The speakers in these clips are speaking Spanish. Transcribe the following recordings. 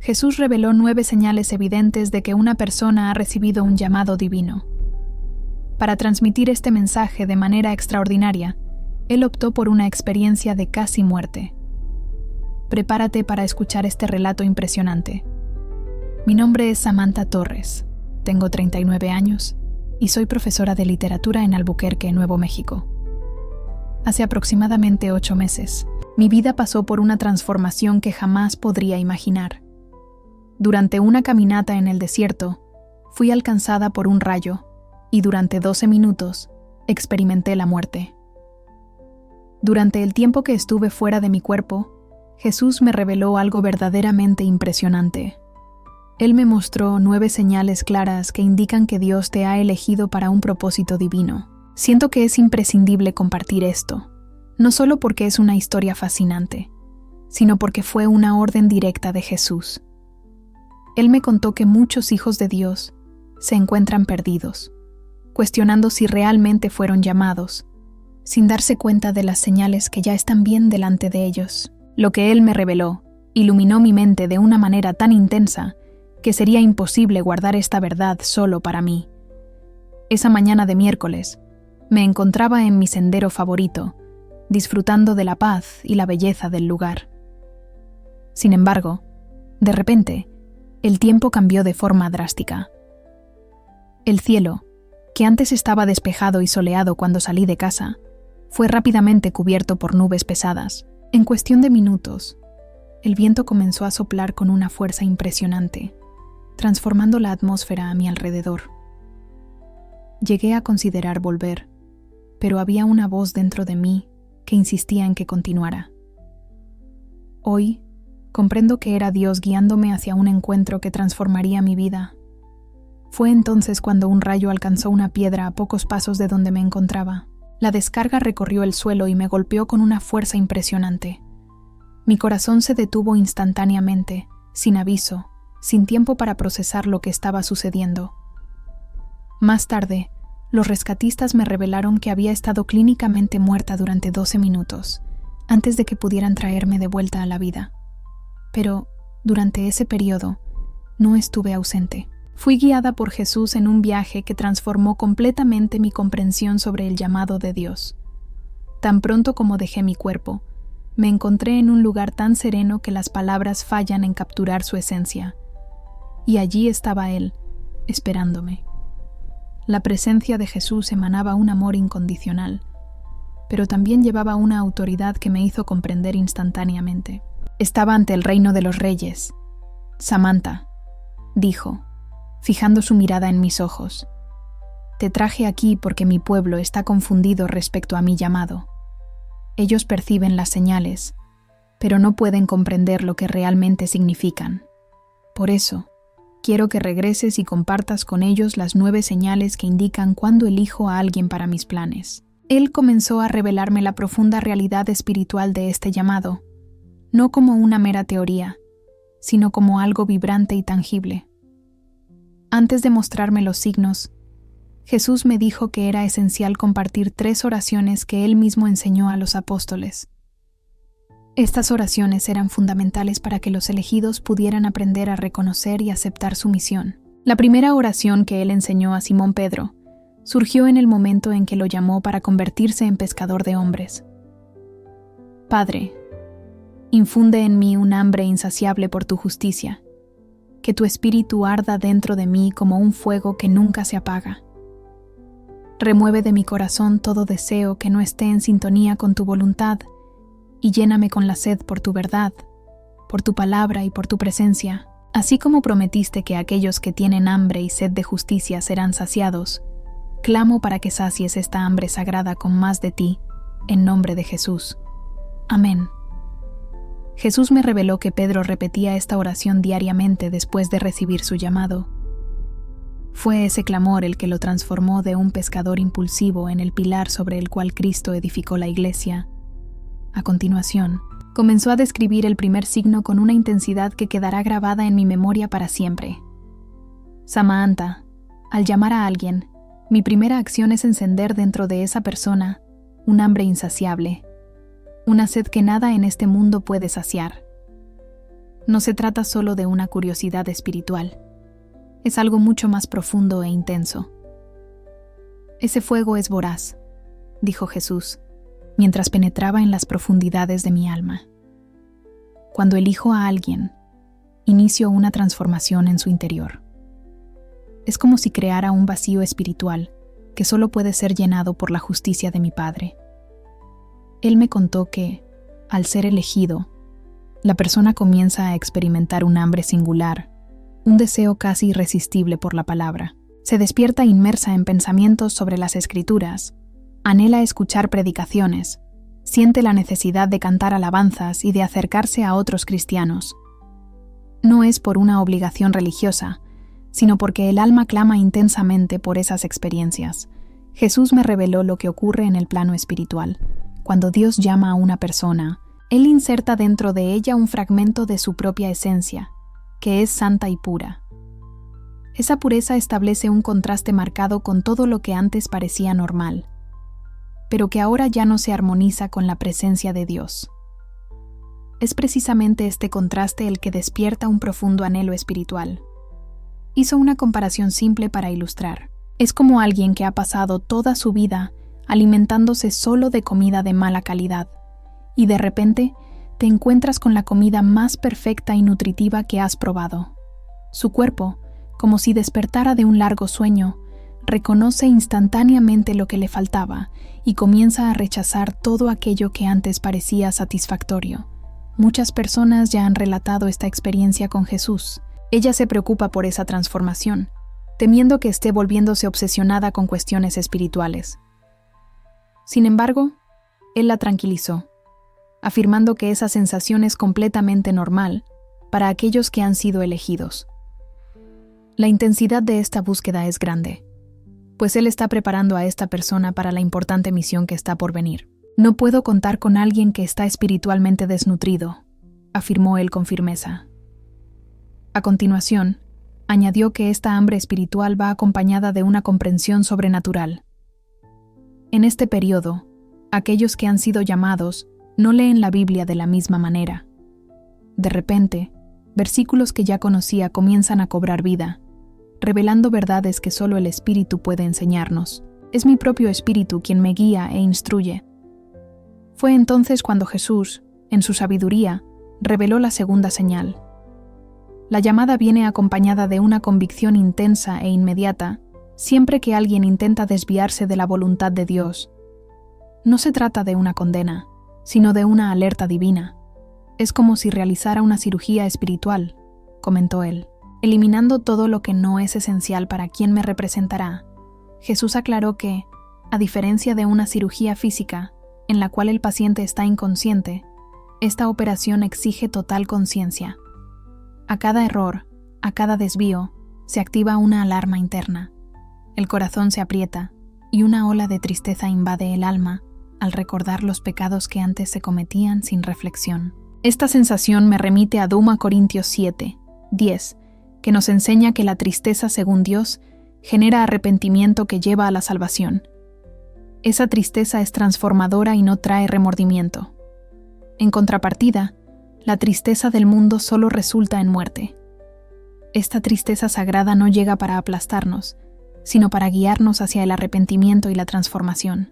Jesús reveló 9 señales evidentes de que una persona ha recibido un llamado divino. Para transmitir este mensaje de manera extraordinaria, Él optó por una experiencia de casi muerte. Prepárate para escuchar este relato impresionante. Mi nombre es Samantha Torres, tengo 39 años y soy profesora de literatura en Albuquerque, Nuevo México. Hace aproximadamente 8 meses, mi vida pasó por una transformación que jamás podría imaginar. Durante una caminata en el desierto, fui alcanzada por un rayo y durante 12 minutos experimenté la muerte. Durante el tiempo que estuve fuera de mi cuerpo, Jesús me reveló algo verdaderamente impresionante. Él me mostró 9 señales claras que indican que Dios te ha elegido para un propósito divino. Siento que es imprescindible compartir esto, no solo porque es una historia fascinante, sino porque fue una orden directa de Jesús. Él me contó que muchos hijos de Dios se encuentran perdidos, cuestionando si realmente fueron llamados, sin darse cuenta de las señales que ya están bien delante de ellos. Lo que Él me reveló iluminó mi mente de una manera tan intensa que sería imposible guardar esta verdad solo para mí. Esa mañana de miércoles, me encontraba en mi sendero favorito, disfrutando de la paz y la belleza del lugar. Sin embargo, de repente, el tiempo cambió de forma drástica. El cielo, que antes estaba despejado y soleado cuando salí de casa, fue rápidamente cubierto por nubes pesadas. En cuestión de minutos, el viento comenzó a soplar con una fuerza impresionante, transformando la atmósfera a mi alrededor. Llegué a considerar volver, pero había una voz dentro de mí que insistía en que continuara. Hoy, comprendo que era Dios guiándome hacia un encuentro que transformaría mi vida. Fue entonces cuando un rayo alcanzó una piedra a pocos pasos de donde me encontraba. La descarga recorrió el suelo y me golpeó con una fuerza impresionante. Mi corazón se detuvo instantáneamente, sin aviso, sin tiempo para procesar lo que estaba sucediendo. Más tarde, los rescatistas me revelaron que había estado clínicamente muerta durante 12 minutos, antes de que pudieran traerme de vuelta a la vida. Pero, durante ese periodo, no estuve ausente. Fui guiada por Jesús en un viaje que transformó completamente mi comprensión sobre el llamado de Dios. Tan pronto como dejé mi cuerpo, me encontré en un lugar tan sereno que las palabras fallan en capturar su esencia. Y allí estaba Él, esperándome. La presencia de Jesús emanaba un amor incondicional, pero también llevaba una autoridad que me hizo comprender instantáneamente. Estaba ante el reino de los reyes. Samantha, dijo, fijando su mirada en mis ojos. Te traje aquí porque mi pueblo está confundido respecto a mi llamado. Ellos perciben las señales, pero no pueden comprender lo que realmente significan. Por eso, quiero que regreses y compartas con ellos las 9 señales que indican cuándo elijo a alguien para mis planes. Él comenzó a revelarme la profunda realidad espiritual de este llamado, no como una mera teoría, sino como algo vibrante y tangible. Antes de mostrarme los signos, Jesús me dijo que era esencial compartir 3 oraciones que Él mismo enseñó a los apóstoles. Estas oraciones eran fundamentales para que los elegidos pudieran aprender a reconocer y aceptar su misión. La primera oración que Él enseñó a Simón Pedro surgió en el momento en que lo llamó para convertirse en pescador de hombres. Padre, infunde en mí un hambre insaciable por tu justicia, que tu espíritu arda dentro de mí como un fuego que nunca se apaga. Remueve de mi corazón todo deseo que no esté en sintonía con tu voluntad y lléname con la sed por tu verdad, por tu palabra y por tu presencia. Así como prometiste que aquellos que tienen hambre y sed de justicia serán saciados, clamo para que sacies esta hambre sagrada con más de ti, en nombre de Jesús. Amén. Jesús me reveló que Pedro repetía esta oración diariamente después de recibir su llamado. Fue ese clamor el que lo transformó de un pescador impulsivo en el pilar sobre el cual Cristo edificó la iglesia. A continuación, comenzó a describir el primer signo con una intensidad que quedará grabada en mi memoria para siempre. Samantha, al llamar a alguien, mi primera acción es encender dentro de esa persona un hambre insaciable, una sed que nada en este mundo puede saciar. No se trata solo de una curiosidad espiritual. Es algo mucho más profundo e intenso. Ese fuego es voraz, dijo Jesús, mientras penetraba en las profundidades de mi alma. Cuando elijo a alguien, inicio una transformación en su interior. Es como si creara un vacío espiritual que solo puede ser llenado por la justicia de mi Padre. Él me contó que, al ser elegido, la persona comienza a experimentar un hambre singular, un deseo casi irresistible por la palabra. Se despierta inmersa en pensamientos sobre las Escrituras, anhela escuchar predicaciones, siente la necesidad de cantar alabanzas y de acercarse a otros cristianos. No es por una obligación religiosa, sino porque el alma clama intensamente por esas experiencias. Jesús me reveló lo que ocurre en el plano espiritual. Cuando Dios llama a una persona, Él inserta dentro de ella un fragmento de su propia esencia, que es santa y pura. Esa pureza establece un contraste marcado con todo lo que antes parecía normal, pero que ahora ya no se armoniza con la presencia de Dios. Es precisamente este contraste el que despierta un profundo anhelo espiritual. Hizo una comparación simple para ilustrar. Es como alguien que ha pasado toda su vida alimentándose solo de comida de mala calidad, y de repente te encuentras con la comida más perfecta y nutritiva que has probado. Su cuerpo, como si despertara de un largo sueño, reconoce instantáneamente lo que le faltaba y comienza a rechazar todo aquello que antes parecía satisfactorio. Muchas personas ya han relatado esta experiencia con Jesús. Ella se preocupa por esa transformación, temiendo que esté volviéndose obsesionada con cuestiones espirituales. Sin embargo, Él la tranquilizó, afirmando que esa sensación es completamente normal para aquellos que han sido elegidos. La intensidad de esta búsqueda es grande, pues Él está preparando a esta persona para la importante misión que está por venir. No puedo contar con alguien que está espiritualmente desnutrido, afirmó Él con firmeza. A continuación, añadió que esta hambre espiritual va acompañada de una comprensión sobrenatural. En este periodo, aquellos que han sido llamados no leen la Biblia de la misma manera. De repente, versículos que ya conocía comienzan a cobrar vida, revelando verdades que solo el Espíritu puede enseñarnos. Es mi propio Espíritu quien me guía e instruye. Fue entonces cuando Jesús, en su sabiduría, reveló la segunda señal. La llamada viene acompañada de una convicción intensa e inmediata siempre que alguien intenta desviarse de la voluntad de Dios. No se trata de una condena, sino de una alerta divina. Es como si realizara una cirugía espiritual, comentó Él. Eliminando todo lo que no es esencial para quien me representará, Jesús aclaró que, a diferencia de una cirugía física, en la cual el paciente está inconsciente, esta operación exige total conciencia. A cada error, a cada desvío, se activa una alarma interna. El corazón se aprieta y una ola de tristeza invade el alma al recordar los pecados que antes se cometían sin reflexión. Esta sensación me remite a 2 Corintios 7:10, que nos enseña que la tristeza, según Dios, genera arrepentimiento que lleva a la salvación. Esa tristeza es transformadora y no trae remordimiento. En contrapartida, la tristeza del mundo solo resulta en muerte. Esta tristeza sagrada no llega para aplastarnos, sino para guiarnos hacia el arrepentimiento y la transformación.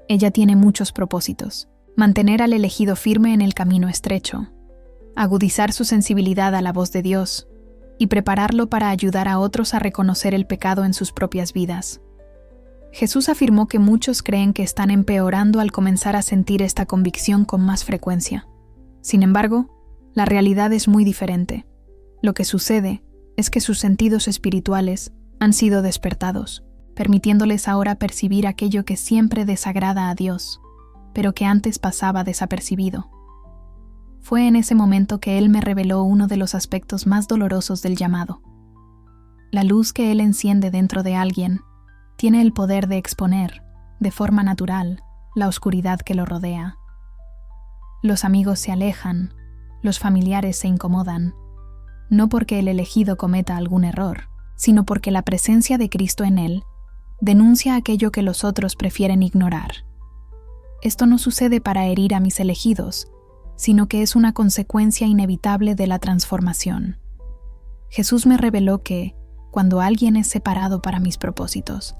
Ella tiene muchos propósitos: mantener al elegido firme en el camino estrecho, agudizar su sensibilidad a la voz de Dios y prepararlo para ayudar a otros a reconocer el pecado en sus propias vidas. Jesús afirmó que muchos creen que están empeorando al comenzar a sentir esta convicción con más frecuencia. Sin embargo, la realidad es muy diferente. Lo que sucede es que sus sentidos espirituales han sido despertados, permitiéndoles ahora percibir aquello que siempre desagrada a Dios, pero que antes pasaba desapercibido. Fue en ese momento que Él me reveló uno de los aspectos más dolorosos del llamado. La luz que Él enciende dentro de alguien tiene el poder de exponer, de forma natural, la oscuridad que lo rodea. Los amigos se alejan, los familiares se incomodan, no porque el elegido cometa algún error, sino porque la presencia de Cristo en él denuncia aquello que los otros prefieren ignorar. Esto no sucede para herir a mis elegidos, sino que es una consecuencia inevitable de la transformación. Jesús me reveló que, cuando alguien es separado para mis propósitos,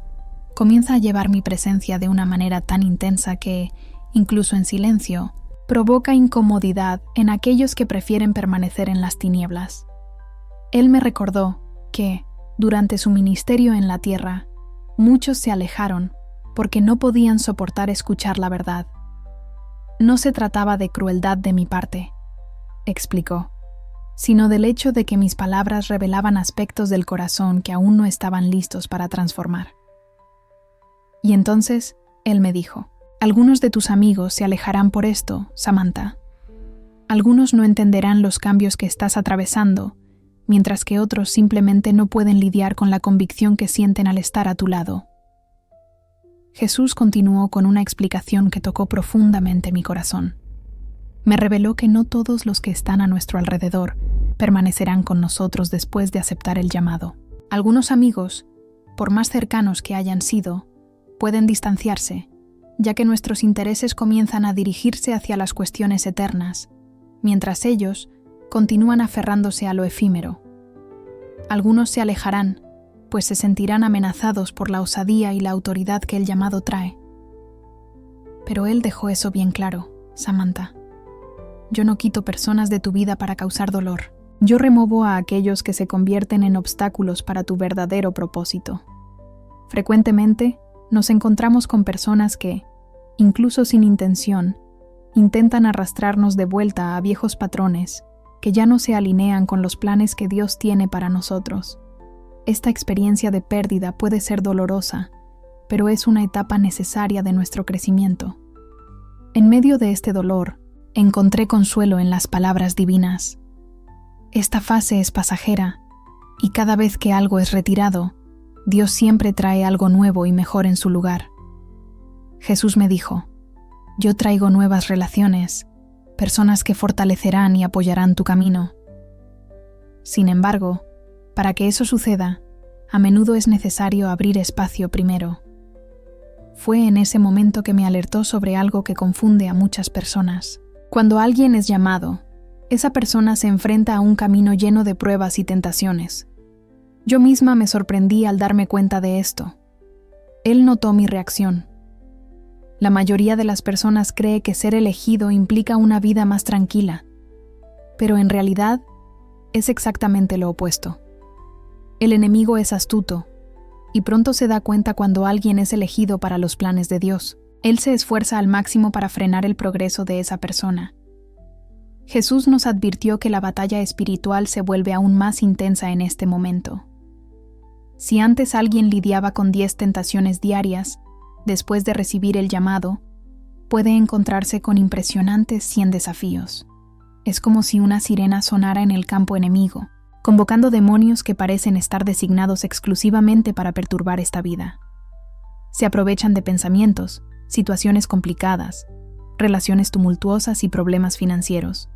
comienza a llevar mi presencia de una manera tan intensa que, incluso en silencio, provoca incomodidad en aquellos que prefieren permanecer en las tinieblas. Él me recordó que, durante su ministerio en la tierra, muchos se alejaron porque no podían soportar escuchar la verdad. No se trataba de crueldad de mi parte, explicó, sino del hecho de que mis palabras revelaban aspectos del corazón que aún no estaban listos para transformar. Y entonces, él me dijo: algunos de tus amigos se alejarán por esto, Samantha. Algunos no entenderán los cambios que estás atravesando, mientras que otros simplemente no pueden lidiar con la convicción que sienten al estar a tu lado. Jesús continuó con una explicación que tocó profundamente mi corazón. Me reveló que no todos los que están a nuestro alrededor permanecerán con nosotros después de aceptar el llamado. Algunos amigos, por más cercanos que hayan sido, pueden distanciarse, ya que nuestros intereses comienzan a dirigirse hacia las cuestiones eternas, mientras ellos continúan aferrándose a lo efímero. Algunos se alejarán, pues se sentirán amenazados por la osadía y la autoridad que el llamado trae. Pero él dejó eso bien claro, Samantha. Yo no quito personas de tu vida para causar dolor. Yo remuevo a aquellos que se convierten en obstáculos para tu verdadero propósito. Frecuentemente, nos encontramos con personas que, incluso sin intención, intentan arrastrarnos de vuelta a viejos patrones que ya no se alinean con los planes que Dios tiene para nosotros. Esta experiencia de pérdida puede ser dolorosa, pero es una etapa necesaria de nuestro crecimiento. En medio de este dolor, encontré consuelo en las palabras divinas. Esta fase es pasajera, y cada vez que algo es retirado, Dios siempre trae algo nuevo y mejor en su lugar. Jesús me dijo: yo traigo nuevas relaciones, personas que fortalecerán y apoyarán tu camino. Sin embargo, para que eso suceda, a menudo es necesario abrir espacio primero. Fue en ese momento que me alertó sobre algo que confunde a muchas personas. Cuando alguien es llamado, esa persona se enfrenta a un camino lleno de pruebas y tentaciones. Yo misma me sorprendí al darme cuenta de esto. Él notó mi reacción. La mayoría de las personas cree que ser elegido implica una vida más tranquila, pero en realidad es exactamente lo opuesto. El enemigo es astuto, y pronto se da cuenta cuando alguien es elegido para los planes de Dios. Él se esfuerza al máximo para frenar el progreso de esa persona. Jesús nos advirtió que la batalla espiritual se vuelve aún más intensa en este momento. Si antes alguien lidiaba con 10 tentaciones diarias, después de recibir el llamado, puede encontrarse con impresionantes 100 desafíos. Es como si una sirena sonara en el campo enemigo, convocando demonios que parecen estar designados exclusivamente para perturbar esta vida. Se aprovechan de pensamientos, situaciones complicadas, relaciones tumultuosas y problemas financieros,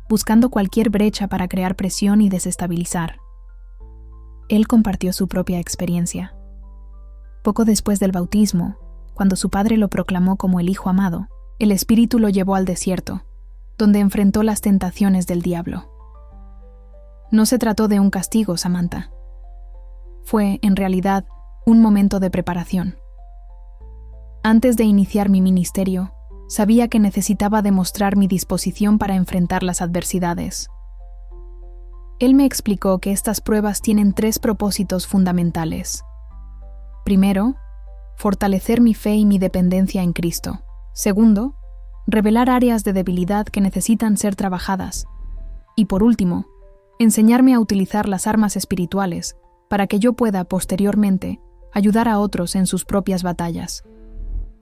buscando cualquier brecha para crear presión y desestabilizar. Él compartió su propia experiencia. Poco después del bautismo, cuando su padre lo proclamó como el Hijo amado, el Espíritu lo llevó al desierto, donde enfrentó las tentaciones del diablo. No se trató de un castigo, Samantha. Fue, en realidad, un momento de preparación. Antes de iniciar mi ministerio, sabía que necesitaba demostrar mi disposición para enfrentar las adversidades. Él me explicó que estas pruebas tienen 3 propósitos fundamentales. Primero, fortalecer mi fe y mi dependencia en Cristo. Segundo, revelar áreas de debilidad que necesitan ser trabajadas. Y por último, enseñarme a utilizar las armas espirituales para que yo pueda, posteriormente, ayudar a otros en sus propias batallas.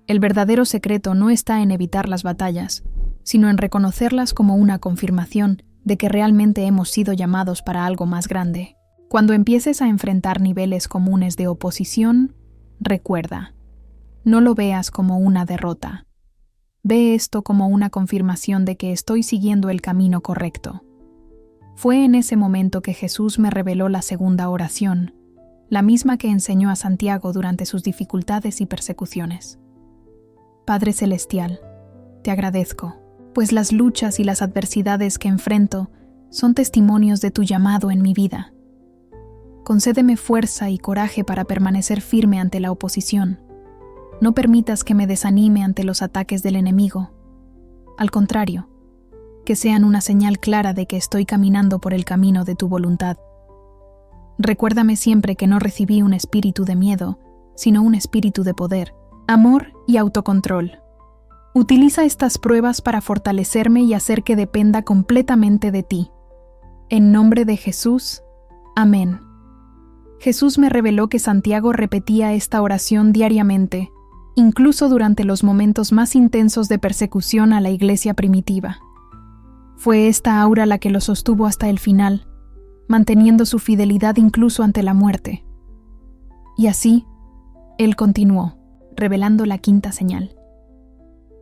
El verdadero secreto no está en evitar las batallas, sino en reconocerlas como una confirmación de que realmente hemos sido llamados para algo más grande. Cuando empieces a enfrentar niveles comunes de oposición, recuerda, no lo veas como una derrota. Ve esto como una confirmación de que estoy siguiendo el camino correcto. Fue en ese momento que Jesús me reveló la segunda oración, la misma que enseñó a Santiago durante sus dificultades y persecuciones. Padre Celestial, te agradezco, pues las luchas y las adversidades que enfrento son testimonios de tu llamado en mi vida. Concédeme fuerza y coraje para permanecer firme ante la oposición. No permitas que me desanime ante los ataques del enemigo. Al contrario, que sean una señal clara de que estoy caminando por el camino de tu voluntad. Recuérdame siempre que no recibí un espíritu de miedo, sino un espíritu de poder, amor y autocontrol. Utiliza estas pruebas para fortalecerme y hacer que dependa completamente de ti. En nombre de Jesús, amén. Jesús me reveló que Santiago repetía esta oración diariamente, incluso durante los momentos más intensos de persecución a la iglesia primitiva. Fue esta aura la que lo sostuvo hasta el final, manteniendo su fidelidad incluso ante la muerte. Y así, él continuó, revelando la quinta señal.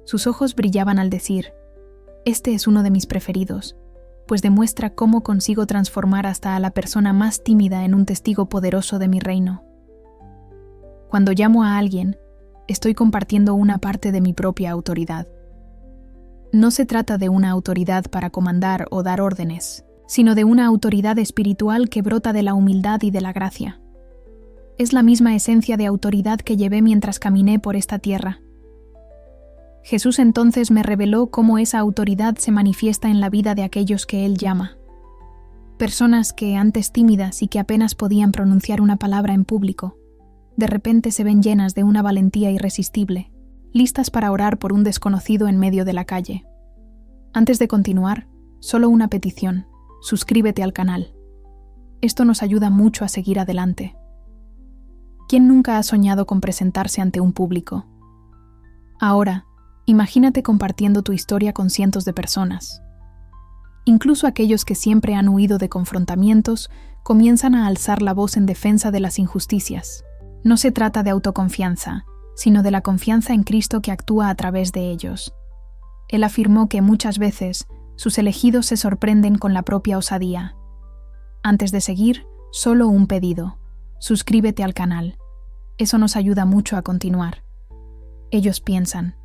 Sus ojos brillaban al decir: «Este es uno de mis preferidos, pues demuestra cómo consigo transformar hasta a la persona más tímida en un testigo poderoso de mi reino. Cuando llamo a alguien, estoy compartiendo una parte de mi propia autoridad. No se trata de una autoridad para comandar o dar órdenes, sino de una autoridad espiritual que brota de la humildad y de la gracia. Es la misma esencia de autoridad que llevé mientras caminé por esta tierra. Jesús entonces me reveló cómo esa autoridad se manifiesta en la vida de aquellos que Él llama. Personas que, antes tímidas y que apenas podían pronunciar una palabra en público, de repente se ven llenas de una valentía irresistible, listas para orar por un desconocido en medio de la calle. Antes de continuar, solo una petición: suscríbete al canal. Esto nos ayuda mucho a seguir adelante. ¿Quién nunca ha soñado con presentarse ante un público? Ahora, imagínate compartiendo tu historia con cientos de personas. Incluso aquellos que siempre han huido de confrontamientos comienzan a alzar la voz en defensa de las injusticias. No se trata de autoconfianza, sino de la confianza en Cristo que actúa a través de ellos. Él afirmó que muchas veces sus elegidos se sorprenden con la propia osadía. Antes de seguir, solo un pedido: suscríbete al canal. Eso nos ayuda mucho a continuar. Ellos piensan: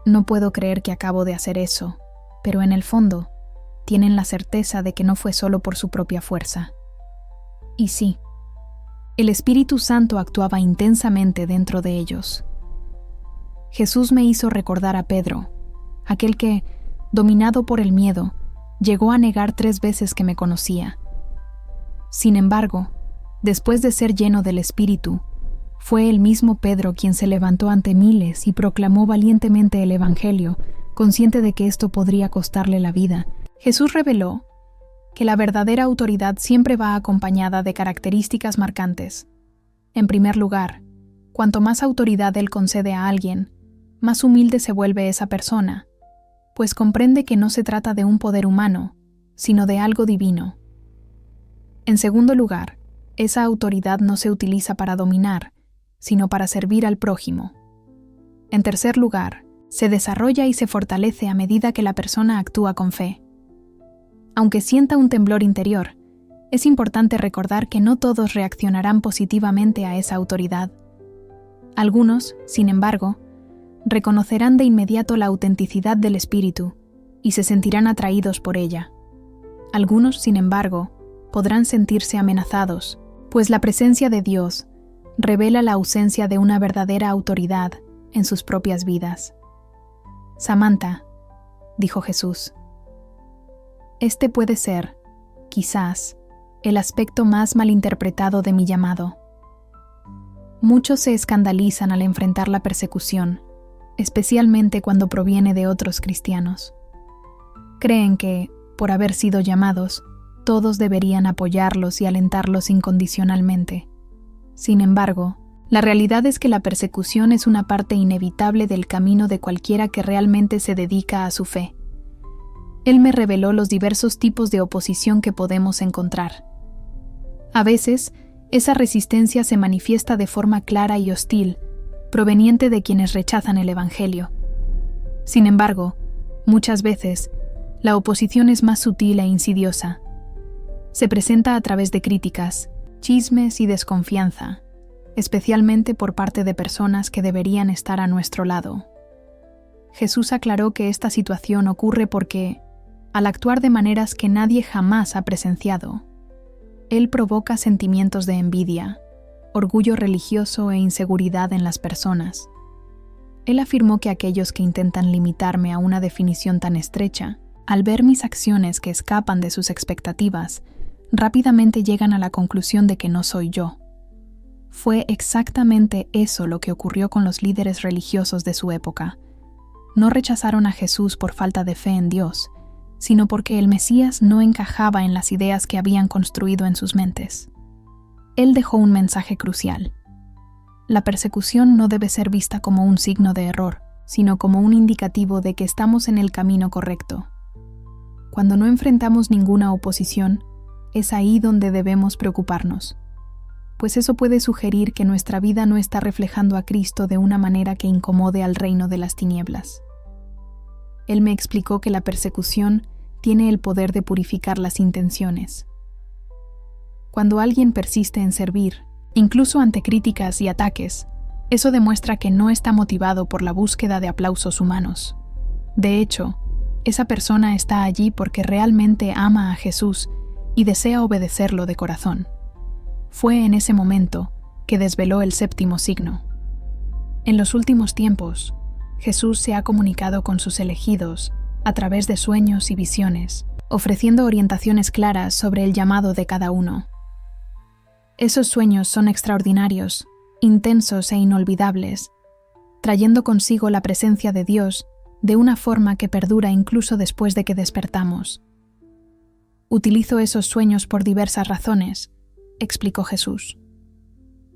no puedo creer que acabo de hacer eso, pero en el fondo, tienen la certeza de que no fue solo por su propia fuerza. Y sí, el Espíritu Santo actuaba intensamente dentro de ellos. Jesús me hizo recordar a Pedro, aquel que, dominado por el miedo, llegó a negar 3 veces que me conocía. Sin embargo, después de ser lleno del Espíritu, fue el mismo Pedro quien se levantó ante miles y proclamó valientemente el Evangelio, consciente de que esto podría costarle la vida. Jesús reveló que la verdadera autoridad siempre va acompañada de características marcantes. En primer lugar, cuanto más autoridad Él concede a alguien, más humilde se vuelve esa persona, pues comprende que no se trata de un poder humano, sino de algo divino. En segundo lugar, esa autoridad no se utiliza para dominar, sino para servir al prójimo. En tercer lugar, se desarrolla y se fortalece a medida que la persona actúa con fe. Aunque sienta un temblor interior, es importante recordar que no todos reaccionarán positivamente a esa autoridad. Algunos, sin embargo, reconocerán de inmediato la autenticidad del Espíritu y se sentirán atraídos por ella. Algunos, sin embargo, podrán sentirse amenazados, pues la presencia de Dios revela la ausencia de una verdadera autoridad en sus propias vidas. Samantha, dijo Jesús, este puede ser, quizás, el aspecto más malinterpretado de mi llamado. Muchos se escandalizan al enfrentar la persecución, especialmente cuando proviene de otros cristianos. Creen que, por haber sido llamados, todos deberían apoyarlos y alentarlos incondicionalmente. Sin embargo, la realidad es que la persecución es una parte inevitable del camino de cualquiera que realmente se dedica a su fe. Él me reveló los diversos tipos de oposición que podemos encontrar. A veces, esa resistencia se manifiesta de forma clara y hostil, proveniente de quienes rechazan el Evangelio. Sin embargo, muchas veces, la oposición es más sutil e insidiosa. Se presenta a través de críticas, chismes y desconfianza, especialmente por parte de personas que deberían estar a nuestro lado. Jesús aclaró que esta situación ocurre porque, al actuar de maneras que nadie jamás ha presenciado, Él provoca sentimientos de envidia, orgullo religioso e inseguridad en las personas. Él afirmó que aquellos que intentan limitarme a una definición tan estrecha, al ver mis acciones que escapan de sus expectativas, rápidamente llegan a la conclusión de que no soy yo. Fue exactamente eso lo que ocurrió con los líderes religiosos de su época. No rechazaron a Jesús por falta de fe en Dios, sino porque el Mesías no encajaba en las ideas que habían construido en sus mentes. Él dejó un mensaje crucial. La persecución no debe ser vista como un signo de error, sino como un indicativo de que estamos en el camino correcto. Cuando no enfrentamos ninguna oposición, es ahí donde debemos preocuparnos, pues eso puede sugerir que nuestra vida no está reflejando a Cristo de una manera que incomode al reino de las tinieblas. Él me explicó que la persecución tiene el poder de purificar las intenciones. Cuando alguien persiste en servir, incluso ante críticas y ataques, eso demuestra que no está motivado por la búsqueda de aplausos humanos. De hecho, esa persona está allí porque realmente ama a Jesús y desea obedecerlo de corazón. Fue en ese momento que desveló el séptimo signo. En los últimos tiempos, Jesús se ha comunicado con sus elegidos a través de sueños y visiones, ofreciendo orientaciones claras sobre el llamado de cada uno. Esos sueños son extraordinarios, intensos e inolvidables, trayendo consigo la presencia de Dios de una forma que perdura incluso después de que despertamos. Utilizo esos sueños por diversas razones, explicó Jesús.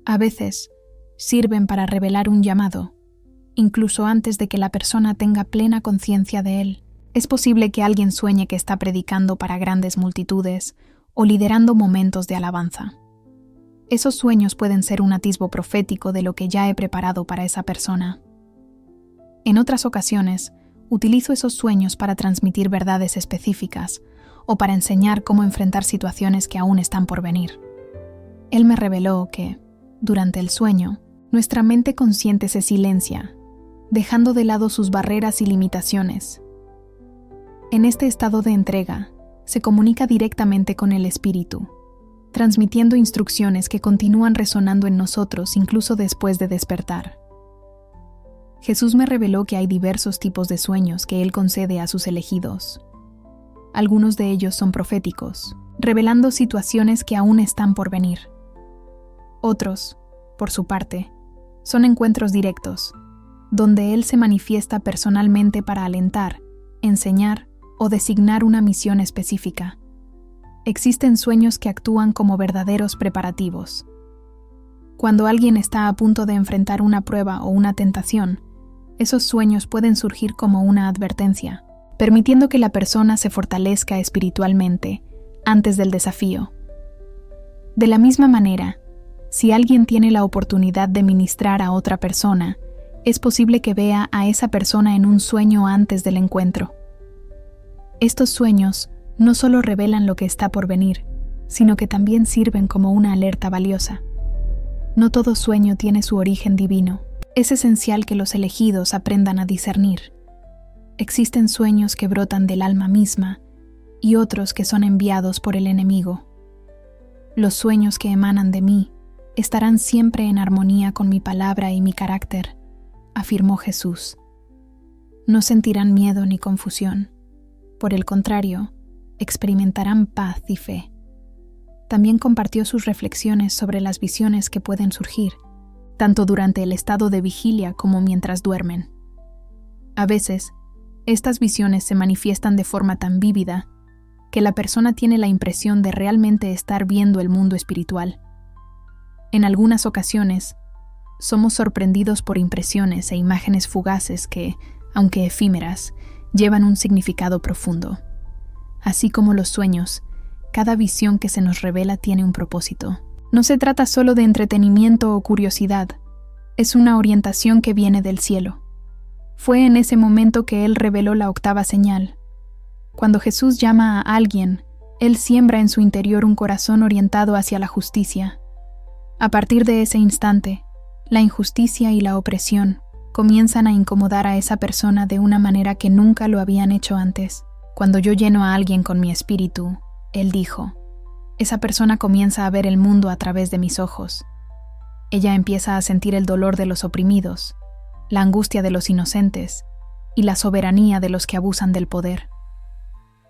A veces, sirven para revelar un llamado, incluso antes de que la persona tenga plena conciencia de él. Es posible que alguien sueñe que está predicando para grandes multitudes o liderando momentos de alabanza. Esos sueños pueden ser un atisbo profético de lo que ya he preparado para esa persona. En otras ocasiones, utilizo esos sueños para transmitir verdades específicas o para enseñar cómo enfrentar situaciones que aún están por venir. Él me reveló que, durante el sueño, nuestra mente consciente se silencia, dejando de lado sus barreras y limitaciones. En este estado de entrega, se comunica directamente con el espíritu, transmitiendo instrucciones que continúan resonando en nosotros incluso después de despertar. Jesús me reveló que hay diversos tipos de sueños que Él concede a sus elegidos. Algunos de ellos son proféticos, revelando situaciones que aún están por venir. Otros, por su parte, son encuentros directos, donde Él se manifiesta personalmente para alentar, enseñar o designar una misión específica. Existen sueños que actúan como verdaderos preparativos. Cuando alguien está a punto de enfrentar una prueba o una tentación, esos sueños pueden surgir como una advertencia, permitiendo que la persona se fortalezca espiritualmente antes del desafío. De la misma manera, si alguien tiene la oportunidad de ministrar a otra persona, es posible que vea a esa persona en un sueño antes del encuentro. Estos sueños no solo revelan lo que está por venir, sino que también sirven como una alerta valiosa. No todo sueño tiene su origen divino. Es esencial que los elegidos aprendan a discernir. Existen sueños que brotan del alma misma y otros que son enviados por el enemigo. Los sueños que emanan de mí estarán siempre en armonía con mi palabra y mi carácter, afirmó Jesús. No sentirán miedo ni confusión. Por el contrario, experimentarán paz y fe. También compartió sus reflexiones sobre las visiones que pueden surgir, tanto durante el estado de vigilia como mientras duermen. A veces, estas visiones se manifiestan de forma tan vívida que la persona tiene la impresión de realmente estar viendo el mundo espiritual. En algunas ocasiones, somos sorprendidos por impresiones e imágenes fugaces que, aunque efímeras, llevan un significado profundo. Así como los sueños, cada visión que se nos revela tiene un propósito. No se trata solo de entretenimiento o curiosidad, es una orientación que viene del cielo. Fue en ese momento que Él reveló la octava señal. Cuando Jesús llama a alguien, Él siembra en su interior un corazón orientado hacia la justicia. A partir de ese instante, la injusticia y la opresión comienzan a incomodar a esa persona de una manera que nunca lo habían hecho antes. Cuando yo lleno a alguien con mi espíritu, él dijo, esa persona comienza a ver el mundo a través de mis ojos. Ella empieza a sentir el dolor de los oprimidos, la angustia de los inocentes y la soberanía de los que abusan del poder.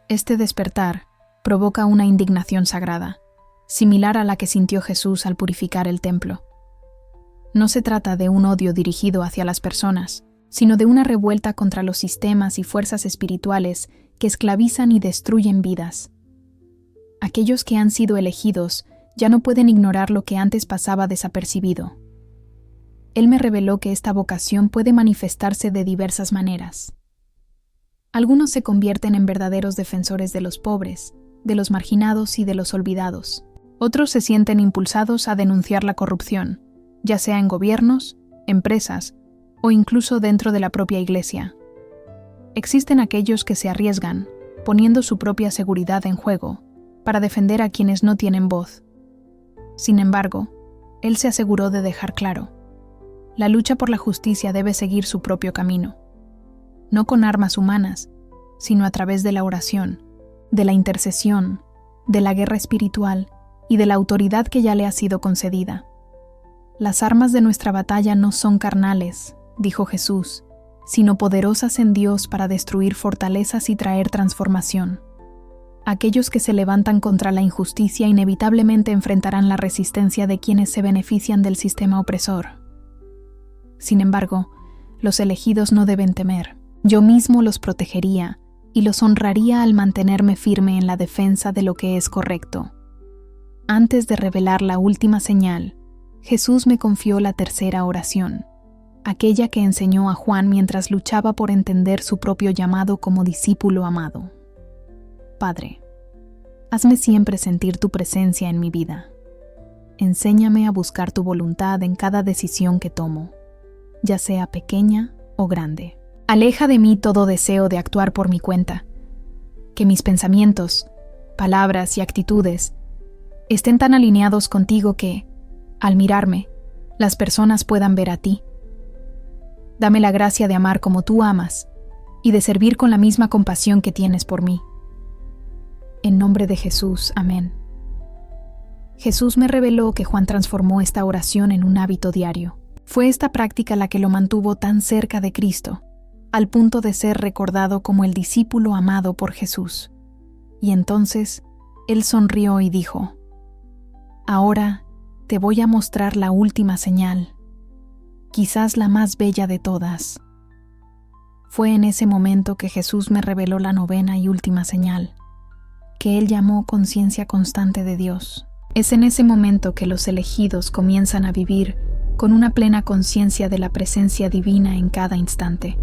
Este despertar provoca una indignación sagrada, similar a la que sintió Jesús al purificar el templo. No se trata de un odio dirigido hacia las personas, sino de una revuelta contra los sistemas y fuerzas espirituales que esclavizan y destruyen vidas. Aquellos que han sido elegidos ya no pueden ignorar lo que antes pasaba desapercibido. Él me reveló que esta vocación puede manifestarse de diversas maneras. Algunos se convierten en verdaderos defensores de los pobres, de los marginados y de los olvidados. Otros se sienten impulsados a denunciar la corrupción, ya sea en gobiernos, empresas o incluso dentro de la propia iglesia. Existen aquellos que se arriesgan, poniendo su propia seguridad en juego, para defender a quienes no tienen voz. Sin embargo, él se aseguró de dejar claro: la lucha por la justicia debe seguir su propio camino, no con armas humanas, sino a través de la oración, de la intercesión, de la guerra espiritual y de la autoridad que ya le ha sido concedida. Las armas de nuestra batalla no son carnales, dijo Jesús, sino poderosas en Dios para destruir fortalezas y traer transformación. Aquellos que se levantan contra la injusticia inevitablemente enfrentarán la resistencia de quienes se benefician del sistema opresor. Sin embargo, los elegidos no deben temer. Yo mismo los protegería y los honraría al mantenerme firme en la defensa de lo que es correcto. Antes de revelar la última señal, Jesús me confió la tercera oración, aquella que enseñó a Juan mientras luchaba por entender su propio llamado como discípulo amado. Padre, hazme siempre sentir tu presencia en mi vida. Enséñame a buscar tu voluntad en cada decisión que tomo, ya sea pequeña o grande. Aleja de mí todo deseo de actuar por mi cuenta. Que mis pensamientos, palabras y actitudes estén tan alineados contigo que, al mirarme, las personas puedan ver a ti. Dame la gracia de amar como tú amas y de servir con la misma compasión que tienes por mí. En nombre de Jesús, amén. Jesús me reveló que Juan transformó esta oración en un hábito diario. Fue esta práctica la que lo mantuvo tan cerca de Cristo, al punto de ser recordado como el discípulo amado por Jesús. Y entonces, él sonrió y dijo: Ahora te voy a mostrar la última señal, quizás la más bella de todas. Fue en ese momento que Jesús me reveló la novena y última señal, que él llamó conciencia constante de Dios. Es en ese momento que los elegidos comienzan a vivir con una plena conciencia de la presencia divina en cada instante.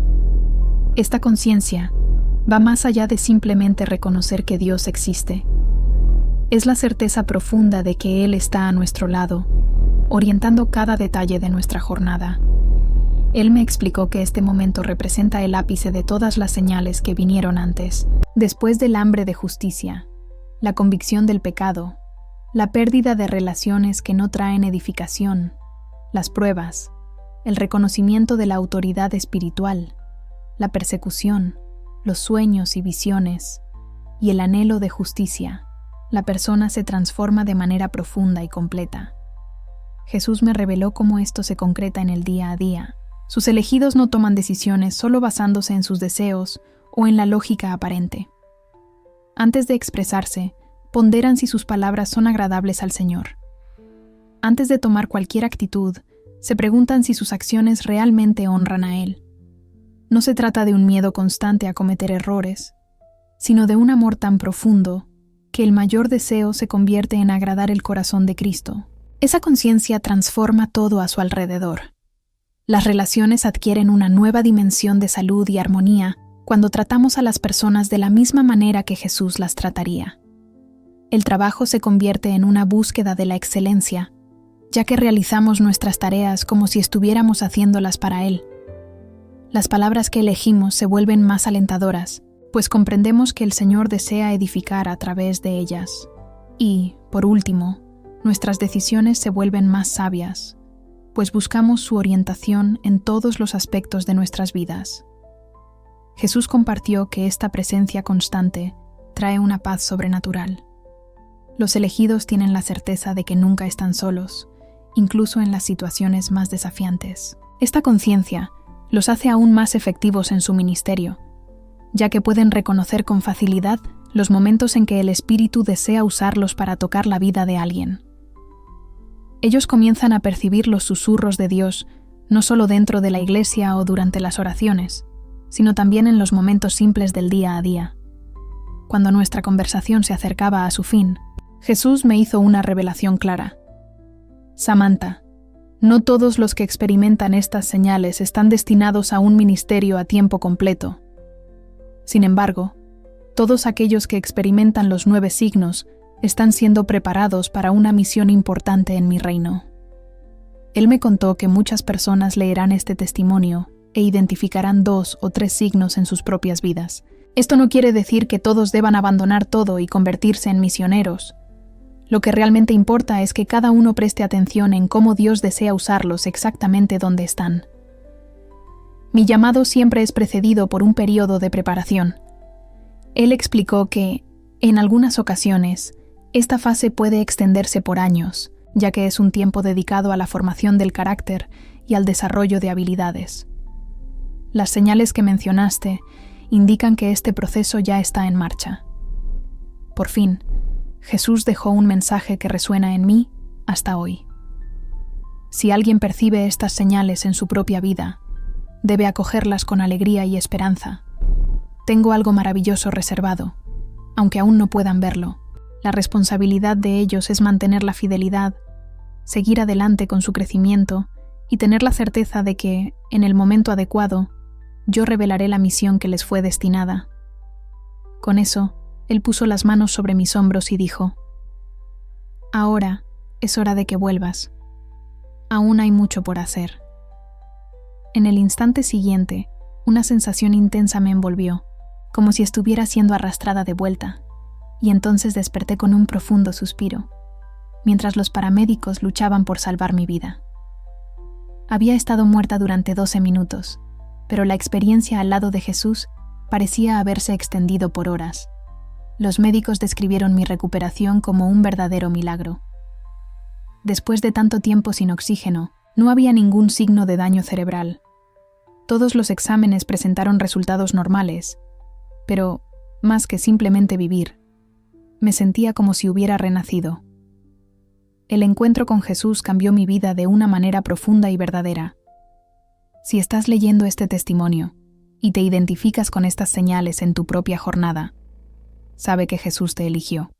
Esta conciencia va más allá de simplemente reconocer que Dios existe. Es la certeza profunda de que Él está a nuestro lado, orientando cada detalle de nuestra jornada. Él me explicó que este momento representa el ápice de todas las señales que vinieron antes. Después del hambre de justicia, la convicción del pecado, la pérdida de relaciones que no traen edificación, las pruebas, el reconocimiento de la autoridad espiritual, la persecución, los sueños y visiones, y el anhelo de justicia, la persona se transforma de manera profunda y completa. Jesús me reveló cómo esto se concreta en el día a día. Sus elegidos no toman decisiones solo basándose en sus deseos o en la lógica aparente. Antes de expresarse, ponderan si sus palabras son agradables al Señor. Antes de tomar cualquier actitud, se preguntan si sus acciones realmente honran a Él. No se trata de un miedo constante a cometer errores, sino de un amor tan profundo que el mayor deseo se convierte en agradar el corazón de Cristo. Esa conciencia transforma todo a su alrededor. Las relaciones adquieren una nueva dimensión de salud y armonía cuando tratamos a las personas de la misma manera que Jesús las trataría. El trabajo se convierte en una búsqueda de la excelencia, ya que realizamos nuestras tareas como si estuviéramos haciéndolas para Él. Las palabras que elegimos se vuelven más alentadoras, pues comprendemos que el Señor desea edificar a través de ellas. Y, por último, nuestras decisiones se vuelven más sabias, pues buscamos su orientación en todos los aspectos de nuestras vidas. Jesús compartió que esta presencia constante trae una paz sobrenatural. Los elegidos tienen la certeza de que nunca están solos, incluso en las situaciones más desafiantes. Esta conciencia los hace aún más efectivos en su ministerio, ya que pueden reconocer con facilidad los momentos en que el Espíritu desea usarlos para tocar la vida de alguien. Ellos comienzan a percibir los susurros de Dios no solo dentro de la iglesia o durante las oraciones, sino también en los momentos simples del día a día. Cuando nuestra conversación se acercaba a su fin, Jesús me hizo una revelación clara. Samantha, no todos los que experimentan estas señales están destinados a un ministerio a tiempo completo. Sin embargo, todos aquellos que experimentan los 9 signos están siendo preparados para una misión importante en mi reino. Él me contó que muchas personas leerán este testimonio e identificarán 2 o 3 signos en sus propias vidas. Esto no quiere decir que todos deban abandonar todo y convertirse en misioneros. Lo que realmente importa es que cada uno preste atención en cómo Dios desea usarlos exactamente donde están. Mi llamado siempre es precedido por un periodo de preparación. Él explicó que, en algunas ocasiones, esta fase puede extenderse por años, ya que es un tiempo dedicado a la formación del carácter y al desarrollo de habilidades. Las señales que mencionaste indican que este proceso ya está en marcha. Por fin, Jesús dejó un mensaje que resuena en mí hasta hoy. Si alguien percibe estas señales en su propia vida, debe acogerlas con alegría y esperanza. Tengo algo maravilloso reservado, aunque aún no puedan verlo. La responsabilidad de ellos es mantener la fidelidad, seguir adelante con su crecimiento y tener la certeza de que, en el momento adecuado, yo revelaré la misión que les fue destinada. Con eso, él puso las manos sobre mis hombros y dijo: «Ahora es hora de que vuelvas. Aún hay mucho por hacer». En el instante siguiente, una sensación intensa me envolvió, como si estuviera siendo arrastrada de vuelta, y entonces desperté con un profundo suspiro, mientras los paramédicos luchaban por salvar mi vida. Había estado muerta durante 12 minutos, pero la experiencia al lado de Jesús parecía haberse extendido por horas. Los médicos describieron mi recuperación como un verdadero milagro. Después de tanto tiempo sin oxígeno, no había ningún signo de daño cerebral. Todos los exámenes presentaron resultados normales, pero, más que simplemente vivir, me sentía como si hubiera renacido. El encuentro con Jesús cambió mi vida de una manera profunda y verdadera. Si estás leyendo este testimonio y te identificas con estas señales en tu propia jornada, sabe que Jesús te eligió.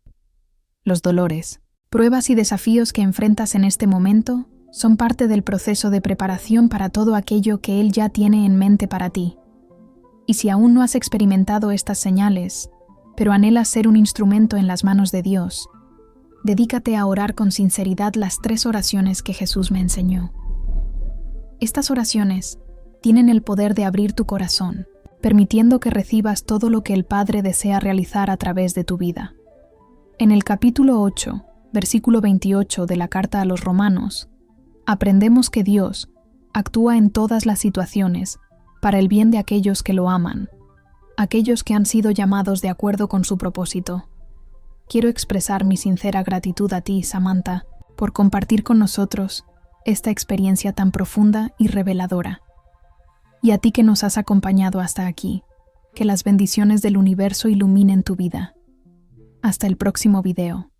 Los dolores, pruebas y desafíos que enfrentas en este momento son parte del proceso de preparación para todo aquello que Él ya tiene en mente para ti. Y si aún no has experimentado estas señales, pero anhelas ser un instrumento en las manos de Dios, dedícate a orar con sinceridad las 3 oraciones que Jesús me enseñó. Estas oraciones tienen el poder de abrir tu corazón, permitiendo que recibas todo lo que el Padre desea realizar a través de tu vida. En el capítulo 8, versículo 28 de la Carta a los Romanos, aprendemos que Dios actúa en todas las situaciones para el bien de aquellos que lo aman, aquellos que han sido llamados de acuerdo con su propósito. Quiero expresar mi sincera gratitud a ti, Samantha, por compartir con nosotros esta experiencia tan profunda y reveladora. Y a ti que nos has acompañado hasta aquí, que las bendiciones del universo iluminen tu vida. Hasta el próximo video.